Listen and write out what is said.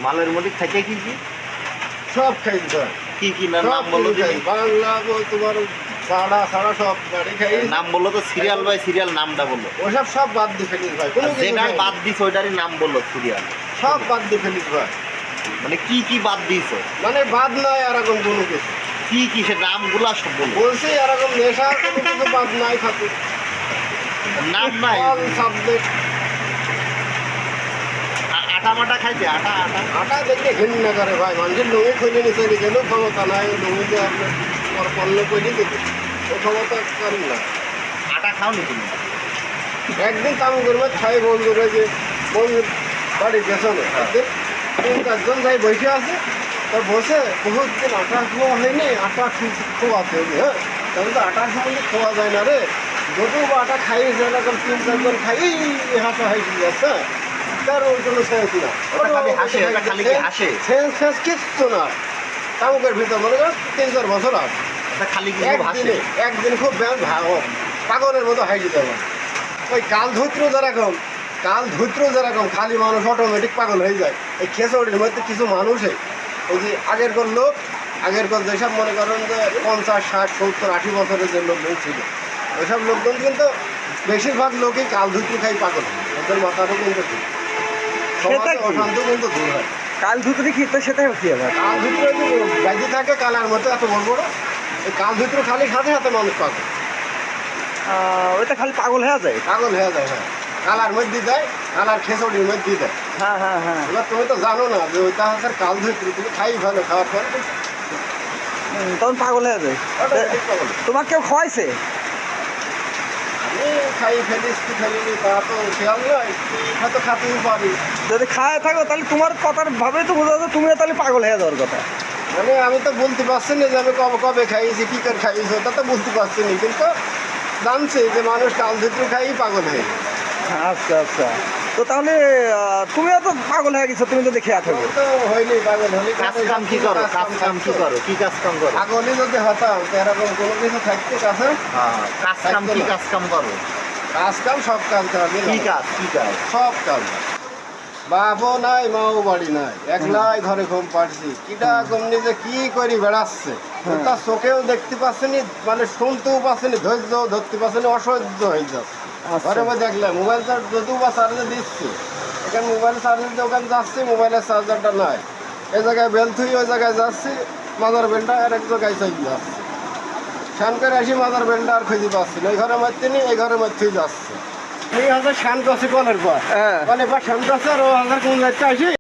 মালের মধ্যে থাকে কি কি সব খাইতে হয়। কি কি নাম বলো খাই বাংলা তোমার সাড়া সাড়া সব গাড়ি খাই। নাম বললো তো সিরিয়াল বাই সিরিয়াল নামটা বললো। ওসব সব বাদ দিয়ে ফেলিস ভাই, কোনো কিছু যেটাই নাই। বাদ দিস ওইটারই নাম বললো সিরিয়াল। সব বাদ দিয়ে ফেলিস ভাই, মানে কি কি বাদ দিয়েছো? মানে বাদ নাই এরকম কোনো কিছু। কি কি সে নামগুলা সব বললো। বলছি এরকম নেশা কোনো কিছু বাদ নাই থাকে। নাম নাই। All subject. আটা মাটা খাইতে আটা আটা আটা দেখলে ঘৃণা করে ভাই, মানুষের লুঙ্গি খুলে নিচে গেলেও ক্ষমতা নাই লুঙ্গিতে আপনার পণ্য করে দিতে, ও ক্ষমতা করেন না। আটা খাও নি তুমি? একদিন কাম করবে ছাই বন্ধুরা যে বন্ধুর বাড়ির পেছনে একদিন 3-4 জন যাই বসে আছে, তা বসে বহুত দিন আটা খোয়া হয়নি, আটা খোয়াতে হবে। হ্যাঁ, তাহলে তো আটার সঙ্গে খোয়া যায় না রে, যদিও বা আটা খাইয়েছে এরকম 3-4 জন খাই হাসা হাসি যাচ্ছে, তার ওই জন্য সেন্স না। সেন্স কিচ্ছু না। কামকের ভিতর মনে করেন 3-4 বছর আছে, খালি একদিন খুব পাগলের মতো হাই দিতে হবে। ওই কাল ধৈত্র যেরকম খালি মানুষ অটোমেটিক পাগল হয়ে যায়, এই খেসড়ির মধ্যে কিছু মানুষে ওই যে আগের লোক যেসব মনে করেন যে 50, 60, 70, 80 বছরের যে লোকজন ছিল, ওইসব লোকজন কিন্তু বেশিরভাগ লোকই কাল ধৈত্র খাই পাগল, ওদের মাথারও কিন্তু অশান্ত কিন্তু দূর হয়। কাল ধুতরি খেতে সেটাই কি হবে? কাল ধৈত্র গাইতে থাকে কালার মতো এত বড় বড়, এই কাল ধৈত্র খালি সাথে সাথে মানুষ পাগল। ওইটা খালি পাগল হয়ে যায়। পাগল হয়ে যায়, হ্যাঁ। কালার মধ্যে দেয়, কালার খেসড়ির মধ্যে দেয়। হ্যাঁ হ্যাঁ হ্যাঁ। এবার তুমি তো জানো না যে ওইটা হচ্ছে কাল ধৈত্র, তুমি খাই ভালো, খাওয়ার পরে তখন পাগল হয়ে যায়। automatic পাগল। তোমার কেউ খাওয়াইছে? আমি খাই ফেলিস কি ফেলিনি তা তো খেয়াল নয়, হয়তো খাতেই পারি। যদি খায় থাকো তাহলে তোমার কথার ভাবেই তো বোঝা যায় তুমিও তাহলে পাগল হয়ে যাওয়ার কথা। মানে আমি তো বলতে পারছি না যে আমি কবে কবে খাইয়েছি, কী করে খাইয়েছি, ওটা তো বুঝতে পারছি না, কিন্তু জানছি যে মানুষ কাল ধৈত্র খাই পাগল হয়ে যায়। আচ্ছা আচ্ছা, তো তাহলে তুমিও তো পাগল হয়ে গেছো, তুমি তো দেখে আছো। আমি তো হয়নি পাগল, হলে কাজ কাম কি করো? কাজ কাম কি করো? কি কাজ কাম করো? পাগলই যদি হতাম তো এরকম কোনো কিছু থাকতে কাছে। কাজ কাম কি কাজ কাম করো? কাজ কাম সব কাজ করবে। কি কাজ কি কাজ? সব কাজ। বাপও নাই মাও বাড়ি নাই, একলাই ঘরে ঘুম পাচ্ছি, কিটা কমনি যে কি করি বেড়াচ্ছে, তার চোখেও দেখতে পাচ্ছেনি, মানে শুনতেও পাচ্ছেনি, ধৈর্য ধরতে পাচ্ছেনি, অসহ্য হয়ে যাচ্ছে। ঘরে মধ্যে দেখলাম মোবাইল চার্জ যদিও বা চার্জে দিচ্ছি, এখানে মোবাইল চার্জের দোকান যাচ্ছি, মোবাইলের চার্জারটা নাই, এই জায়গায় বেল থুই ওই জায়গায় যাচ্ছি, মাদার বেলটা আর এক জায়গায় চলে যাচ্ছে, শান করে আসি মাদার বেলটা আর খুঁজে পাচ্ছি না, এই ঘরের মধ্যে নেই, এই ঘরের মধ্যেই যাচ্ছে। এই হাজার শান্ত আছে কলের পর, কলের পর শান্ত আছে, আর ও হাজার কোন যাচ্ছে আসি।